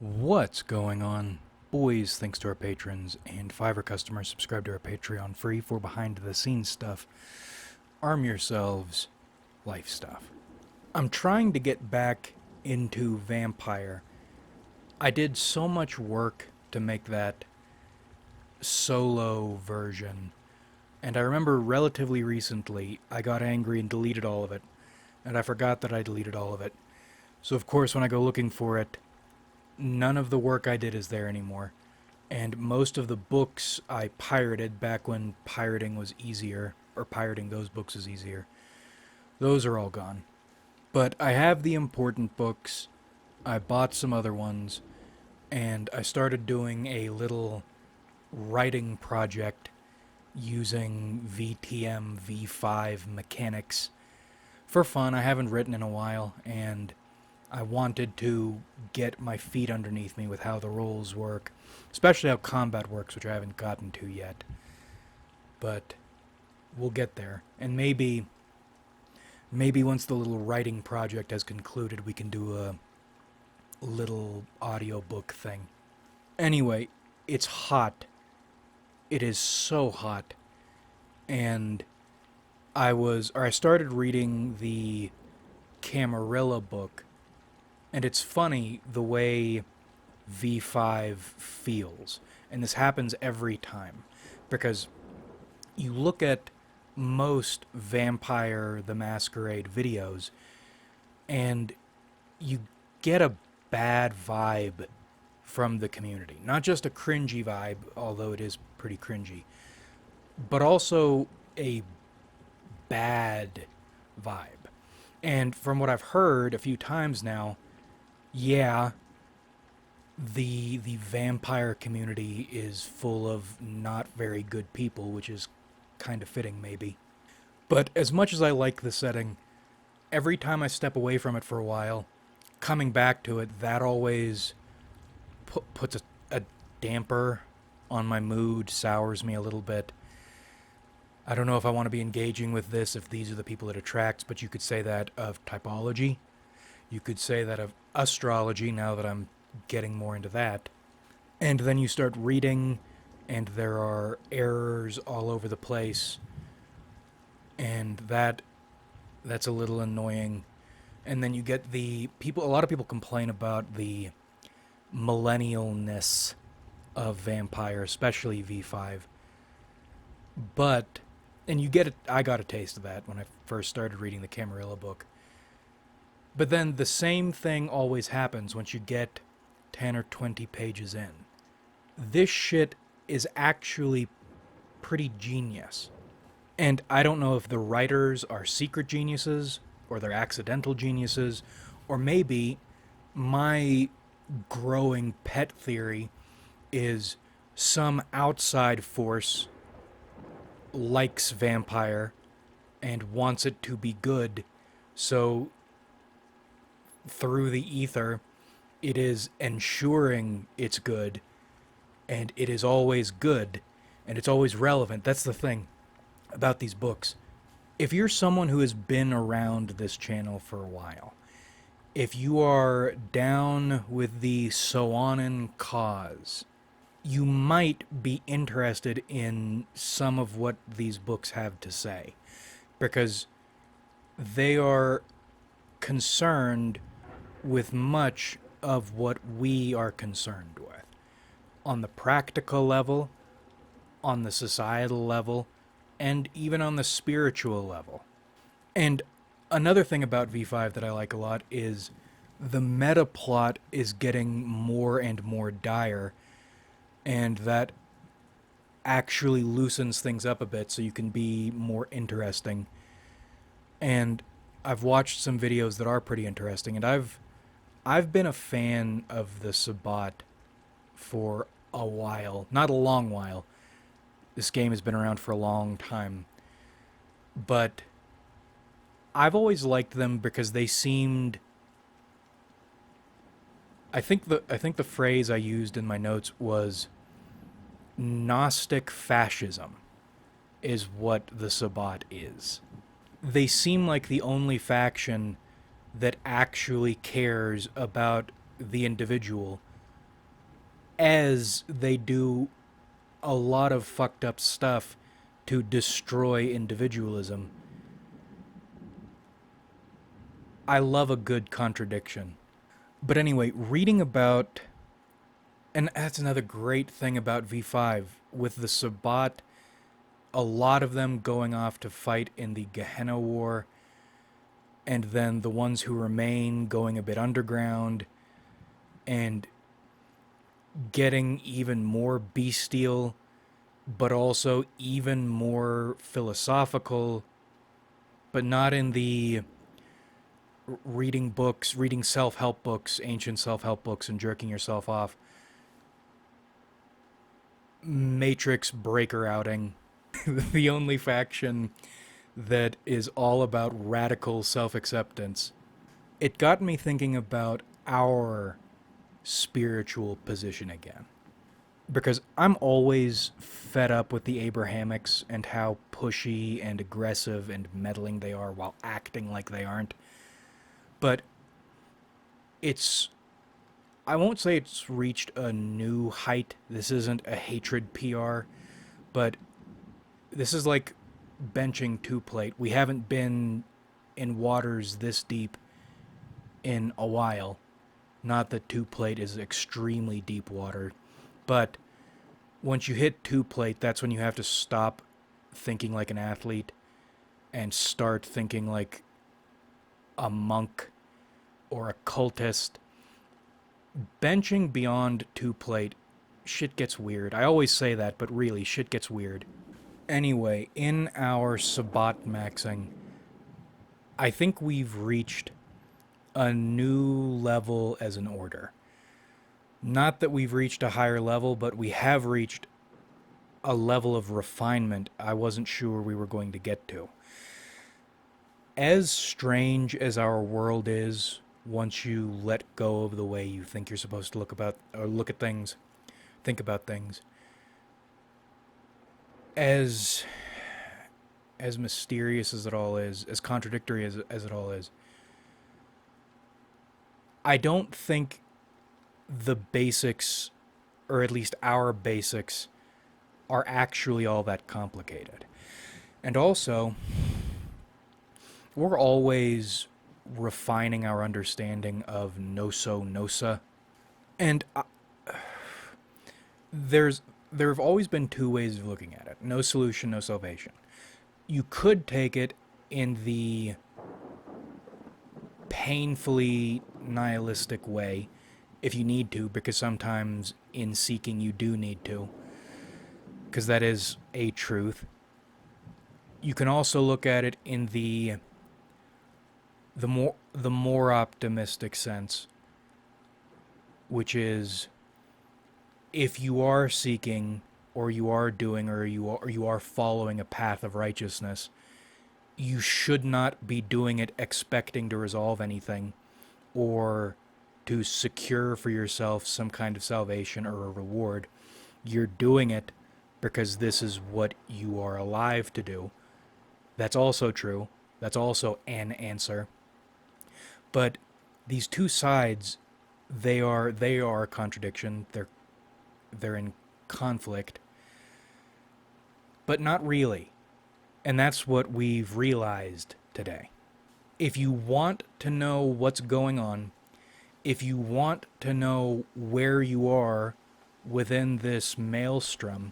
What's going on? Boys, thanks to our patrons, and Fiverr customers, subscribe to our Patreon free for behind the scenes stuff. Arm yourselves, life stuff. I'm trying to get back into Vampire. I did so much work to make that solo version, and I remember relatively recently I got angry and deleted all of it, and I forgot that I deleted all of it. So, of course, when I go looking for it, none of the work I did is there anymore. And most of the books I pirated back when pirating was easier, or pirating those books is easier, those are all gone. But I have the important books, I bought some other ones, and I started doing a little writing project using VTM V5 mechanics for fun. I haven't written in a while, and I wanted to get my feet underneath me with how the roles work, especially how combat works, which I haven't gotten to yet. But we'll get there. And maybe once the little writing project has concluded, we can do a little audiobook thing. Anyway, it's hot. It is so hot. And I started reading the Camarilla book, and it's funny the way V5 feels. And this happens every time. Because you look at most Vampire the Masquerade videos, and you get a bad vibe from the community. Not just a cringy vibe, although it is pretty cringy, but also a bad vibe. And from what I've heard a few times now, yeah, the vampire community is full of not very good people, which is kind of fitting maybe. But as much as I like the setting, every time I step away from it for a while, coming back to it, that always puts a damper on my mood, sours me a little bit. I don't know if I want to be engaging with this, if these are the people it attracts, but you could say that of typology. You could say that of astrology, now that I'm getting more into that. And then you start reading, and there are errors all over the place, and that's a little annoying. And then you get the people, a lot of people complain about the millennialness of Vampire, especially V5. But, and you get it, I got a taste of that when I first started reading the Camarilla book. But then the same thing always happens once you get 10 or 20 pages in. This shit is actually pretty genius. And I don't know if the writers are secret geniuses, or they're accidental geniuses, or maybe my growing pet theory is some outside force likes Vampire and wants it to be good, so through the ether, it is ensuring it's good, and it is always good, and it's always relevant. That's the thing about these books. If you're someone who has been around this channel for a while, if you are down with the Soanan cause, you might be interested in some of what these books have to say, because they are concerned with much of what we are concerned with. On the practical level, on the societal level, and even on the spiritual level. And another thing about V5 that I like a lot is the meta plot is getting more and more dire, and that actually loosens things up a bit so you can be more interesting. And I've watched some videos that are pretty interesting, and I've been a fan of the Sabbat for a while. Not a long while. This game has been around for a long time. But I've always liked them because they seemed... I think the phrase I used in my notes was Gnostic fascism is what the Sabbat is. They seem like the only faction that actually cares about the individual as they do a lot of fucked up stuff to destroy individualism. I love a good contradiction. But anyway, reading about, and that's another great thing about V5 with the Sabbat, a lot of them going off to fight in the Gehenna War, and then the ones who remain going a bit underground and getting even more bestial, but also even more philosophical, but not in the reading books, reading self help books, ancient self help books, and jerking yourself off. Matrix breaker outing. The only faction that is all about radical self acceptance. It got me thinking about our spiritual position again. Because I'm always fed up with the Abrahamics and how pushy and aggressive and meddling they are while acting like they aren't. But it's, I won't say it's reached a new height. This isn't a hatred PR, but this is like benching two plate. We haven't been in waters this deep in a while. Not that two plate is extremely deep water, but once you hit two plate, that's when you have to stop thinking like an athlete and start thinking like a monk or a cultist. Benching beyond two plate, shit gets weird. I always say that, but really, shit gets weird. Anyway, in our Sabbat maxing, I think we've reached a new level as an order. Not that we've reached a higher level, but we have reached a level of refinement I wasn't sure we were going to get to. As strange as our world is, once you let go of the way you think you're supposed to look about or look at things, think about things, as mysterious as it all is, as contradictory as it all is, I don't think the basics, or at least our basics, are actually all that complicated. And also, we're always refining our understanding of noso nosa. And there have always been two ways of looking at it. No solution, no salvation. You could take it in the painfully nihilistic way if you need to, because sometimes in seeking you do need to, because that is a truth. You can also look at it in the more optimistic sense, which is if you are seeking or you are doing or you are following a path of righteousness, you should not be doing it expecting to resolve anything or to secure for yourself some kind of salvation or a reward. You're doing it because this is what you are alive to do. That's also true. That's also an answer. But these two sides, they are a contradiction. They're in conflict, but not really. And that's what we've realized today. If you want to know what's going on, if you want to know where you are within this maelstrom,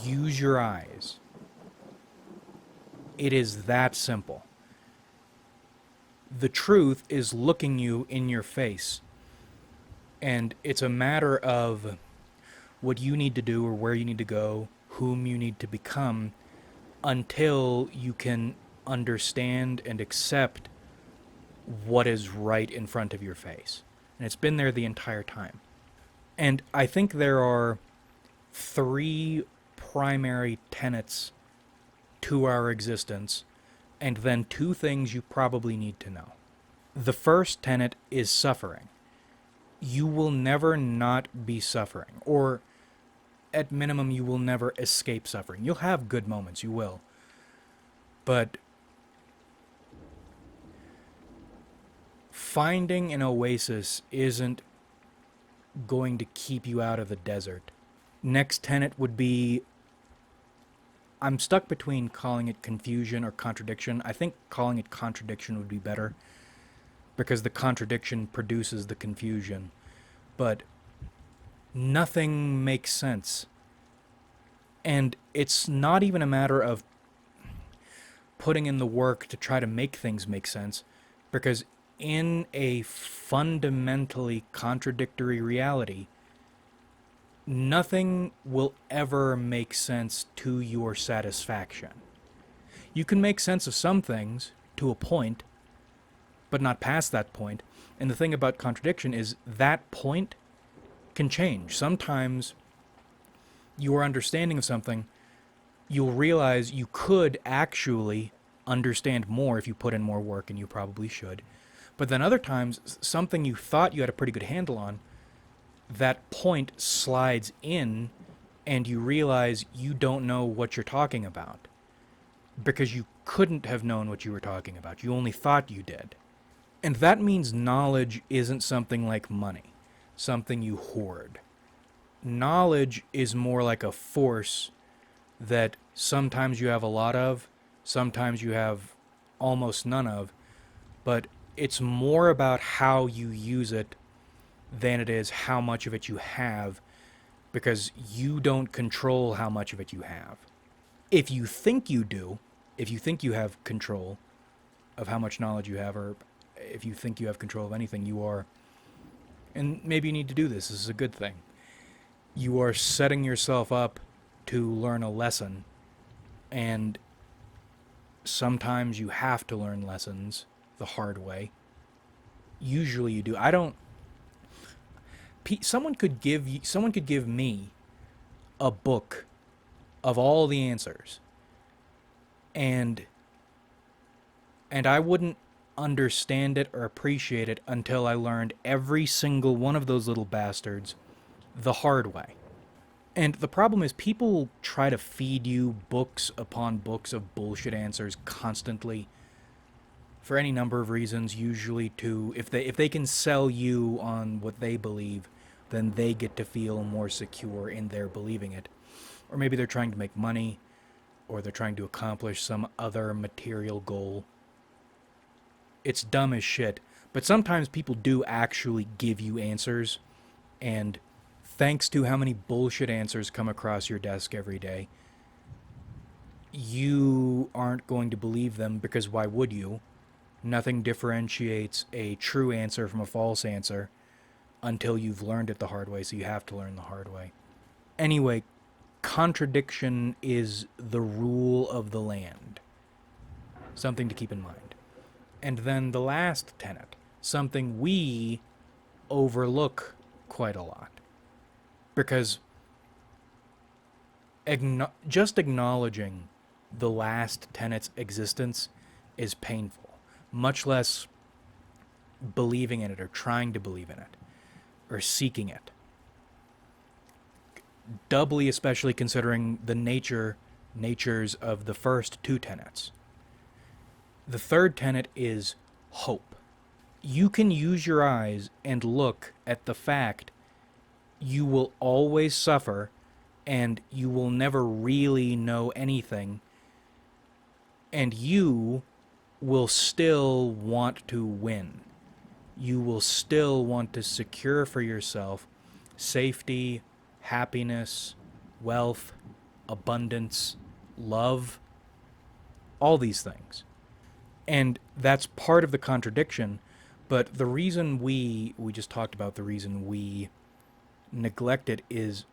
use your eyes. It is that simple. The truth is looking you in your face. And it's a matter of what you need to do or where you need to go, whom you need to become, until you can understand and accept what is right in front of your face. And it's been there the entire time. And I think there are three primary tenets to our existence, and then two things you probably need to know. The first tenet is suffering. You will never not be suffering, or at minimum, you will never escape suffering. You'll have good moments, you will. But finding an oasis isn't going to keep you out of the desert. Next tenet would be, I'm stuck between calling it confusion or contradiction. I think calling it contradiction would be better because the contradiction produces the confusion. But nothing makes sense. And it's not even a matter of putting in the work to try to make things make sense, because in a fundamentally contradictory reality, nothing will ever make sense to your satisfaction. You can make sense of some things to a point, but not past that point. And the thing about contradiction is that point can change. Sometimes your understanding of something, you'll realize you could actually understand more if you put in more work, and you probably should. But then other times, something you thought you had a pretty good handle on, that point slides in and you realize you don't know what you're talking about because you couldn't have known what you were talking about. You only thought you did. And that means knowledge isn't something like money, something you hoard. Knowledge is more like a force that sometimes you have a lot of, sometimes you have almost none of, but it's more about how you use it than it is how much of it you have, because you don't control how much of it you have. If you think you do, if you think you have control of how much knowledge you have, or if you think you have control of anything, you are, and maybe you need to do this, this is a good thing, you are setting yourself up to learn a lesson, and sometimes you have to learn lessons the hard way. Usually you do. Someone could give me a book of all the answers, and I wouldn't understand it or appreciate it until I learned every single one of those little bastards the hard way. And the problem is, people try to feed you books upon books of bullshit answers constantly for any number of reasons, usually to, if they can sell you on what they believe, then they get to feel more secure in their believing it. Or maybe they're trying to make money, or they're trying to accomplish some other material goal. It's dumb as shit, but sometimes people do actually give you answers, and thanks to how many bullshit answers come across your desk every day, you aren't going to believe them, because why would you? Nothing differentiates a true answer from a false answer until you've learned it the hard way, so you have to learn the hard way. Anyway, contradiction is the rule of the land. Something to keep in mind. And then the last tenet, something we overlook quite a lot. Because just acknowledging the last tenet's existence is painful. Much less believing in it, or trying to believe in it, or seeking it. Doubly, especially considering the natures of the first two tenets. The third tenet is hope. You can use your eyes and look at the fact you will always suffer and you will never really know anything, and you will still want to win. You will still want to secure for yourself safety, happiness, wealth, abundance, love, all these things. And that's part of the contradiction, but the reason we just talked about, the reason we neglect it is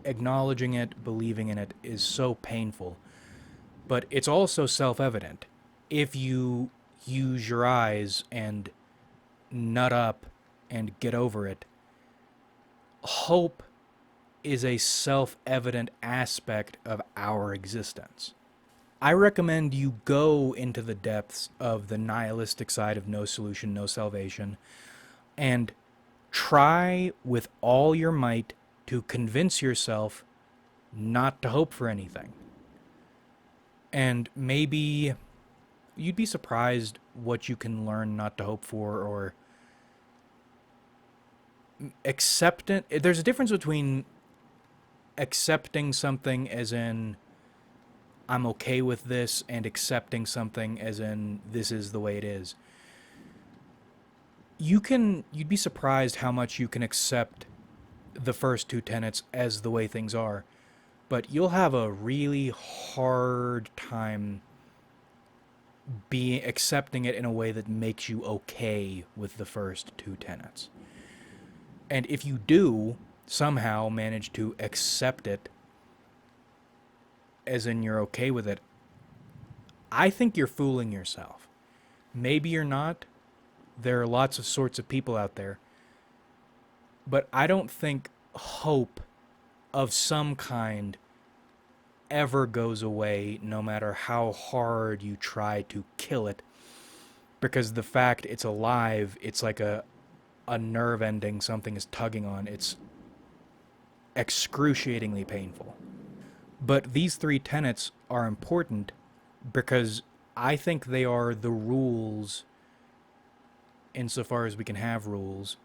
acknowledging it, believing in it is so painful. But it's also self-evident. If you use your eyes and nut up and get over it, hope is a self-evident aspect of our existence. I recommend you go into the depths of the nihilistic side of no solution, no salvation, and try with all your might to convince yourself not to hope for anything. And maybe you'd be surprised what you can learn not to hope for, or acceptant. There's a difference between accepting something as in I'm okay with this and accepting something as in this is the way it is. You'd be surprised how much you can accept the first two tenets as the way things are, but you'll have a really hard time being accepting it in a way that makes you okay with the first two tenets. And if you do somehow manage to accept it as in you're okay with it, I think you're fooling yourself. Maybe you're not. There are lots of sorts of people out there. But I don't think hope of some kind ever goes away, no matter how hard you try to kill it. Because the fact it's alive, it's like a nerve ending something is tugging on. It's excruciatingly painful. But these three tenets are important because I think they are the rules, insofar as we can have rules,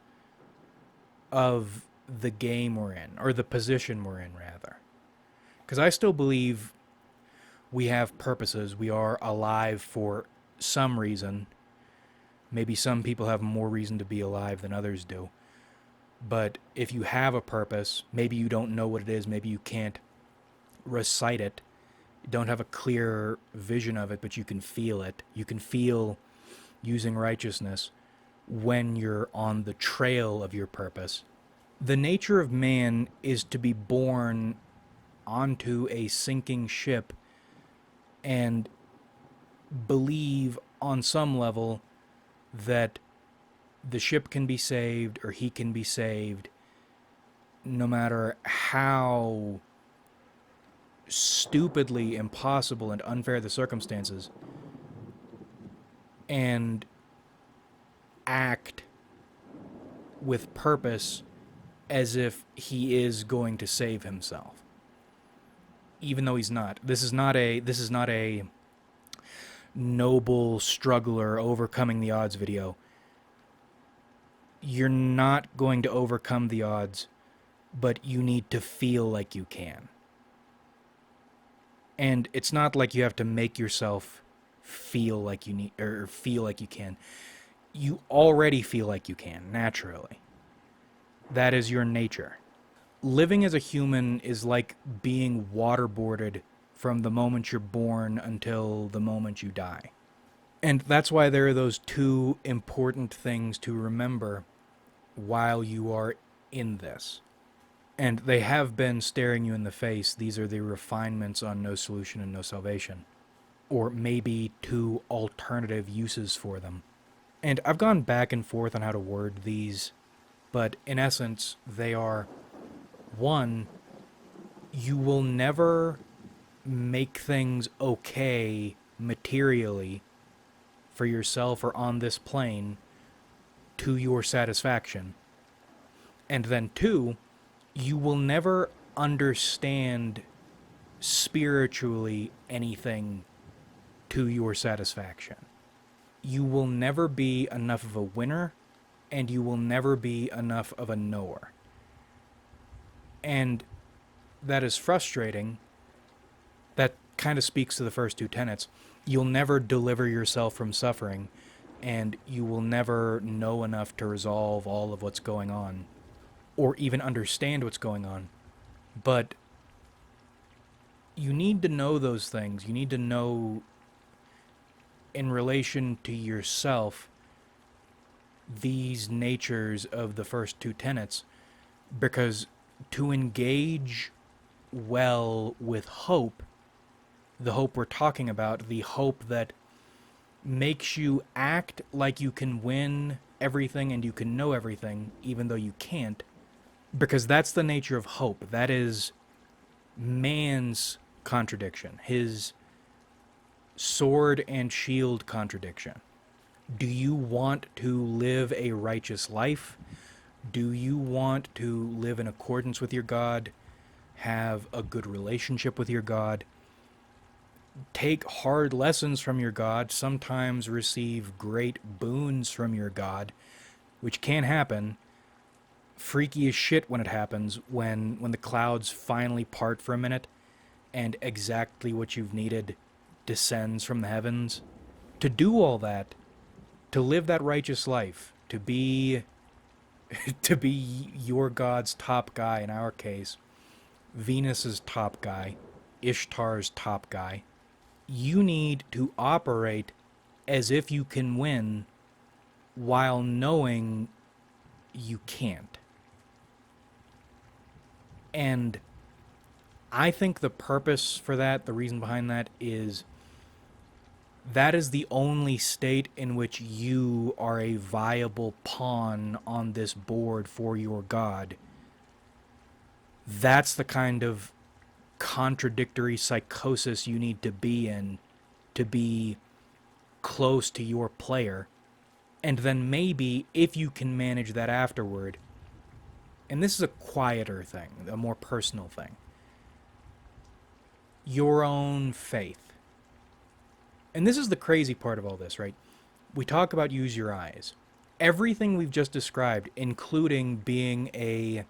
of the game we're in, or the position we're in, rather. Because I still believe we have purposes. We are alive for some reason. Maybe some people have more reason to be alive than others do. But if you have a purpose, maybe you don't know what it is, maybe you can't recite it, you don't have a clear vision of it, but you can feel it. You can feel using righteousness when you're on the trail of your purpose. The nature of man is to be born onto a sinking ship and believe on some level that the ship can be saved or he can be saved, no matter how stupidly impossible and unfair the circumstances, and act with purpose as if he is going to save himself, even though he's not. This is not a noble struggler overcoming the odds video. You're not going to overcome the odds, but you need to feel like you can. And it's not like you have to make yourself feel like you need, or feel like you can. You already feel like you can, naturally. That is your nature. Living as a human is like being waterboarded from the moment you're born until the moment you die. And that's why there are those two important things to remember while you are in this. And they have been staring you in the face. These are the refinements on no solution and no salvation. Or maybe two alternative uses for them. And I've gone back and forth on how to word these, but in essence, they are: one, you will never make things okay materially for yourself or on this plane to your satisfaction. And then two, you will never understand spiritually anything to your satisfaction. You will never be enough of a winner, and you will never be enough of a knower. And that is frustrating. That kind of speaks to the first two tenets. You'll never deliver yourself from suffering, and you will never know enough to resolve all of what's going on, or even understand what's going on. But you need to know those things. You need to know, in relation to yourself, these natures of the first two tenets, because to engage well with hope, the hope we're talking about, the hope that makes you act like you can win everything and you can know everything, even though you can't, because that's the nature of hope. That is man's contradiction, his sword and shield contradiction. Do you want to live a righteous life? Do you want to live in accordance with your God? Have a good relationship with your God? Take hard lessons from your God, sometimes receive great boons from your God, which can happen, freaky as shit when it happens, when the clouds finally part for a minute and exactly what you've needed descends from the heavens. To do all that, to live that righteous life, to be to be your god's top guy, in our case, Venus's top guy, Ishtar's top guy, you need to operate as if you can win while knowing you can't. And I think the purpose for that, the reason behind that, is that is the only state in which you are a viable pawn on this board for your god. That's the kind of contradictory psychosis you need to be in to be close to your player. And then maybe, if you can manage that afterward, and this is a quieter thing, a more personal thing, your own faith. And this is the crazy part of all this, right? We talk about use your eyes. Everything we've just described, including being a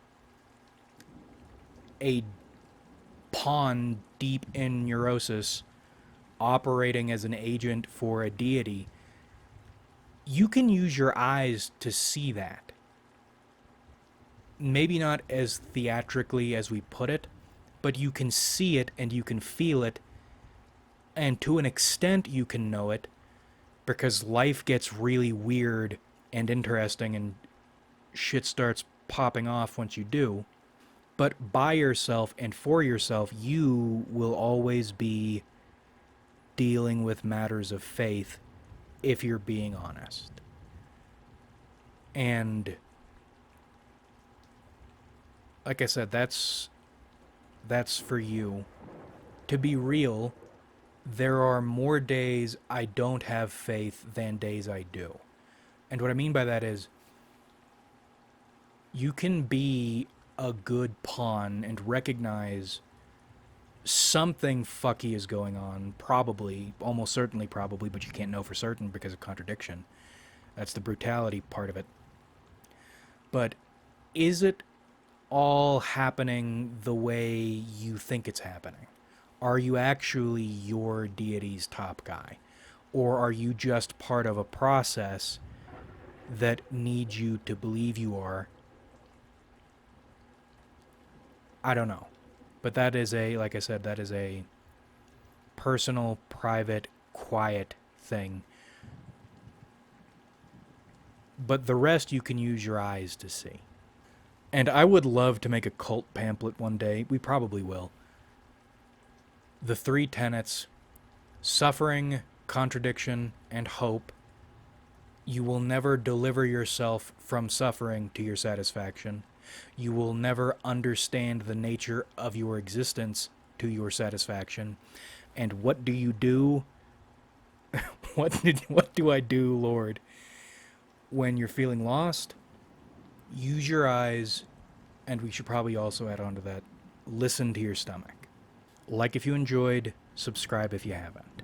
pawn deep in neurosis, operating as an agent for a deity, you can use your eyes to see that. Maybe not as theatrically as we put it, but you can see it and you can feel it, and to an extent you can know it, because life gets really weird and interesting and shit starts popping off once you do. But by yourself and for yourself, you will always be dealing with matters of faith if you're being honest. And like I said, that's for you. To be real, there are more days I don't have faith than days I do. And what I mean by that is, you can be a good pawn and recognize something fucky is going on, probably, almost certainly probably, but you can't know for certain because of contradiction. That's the brutality part of it. But is it all happening the way you think it's happening? Are you actually your deity's top guy? Or are you just part of a process that needs you to believe you are? I don't know. But that is like I said, that is a personal, private, quiet thing. But the rest you can use your eyes to see. And I would love to make a cult pamphlet one day. We probably will. The 3 tenets: suffering, contradiction, and hope. You will never deliver yourself from suffering to your satisfaction. You will never understand the nature of your existence to your satisfaction. And what do you do? What do I do, Lord? When you're feeling lost, use your eyes, and we should probably also add on to that, listen to your stomach. Like if you enjoyed, subscribe if you haven't.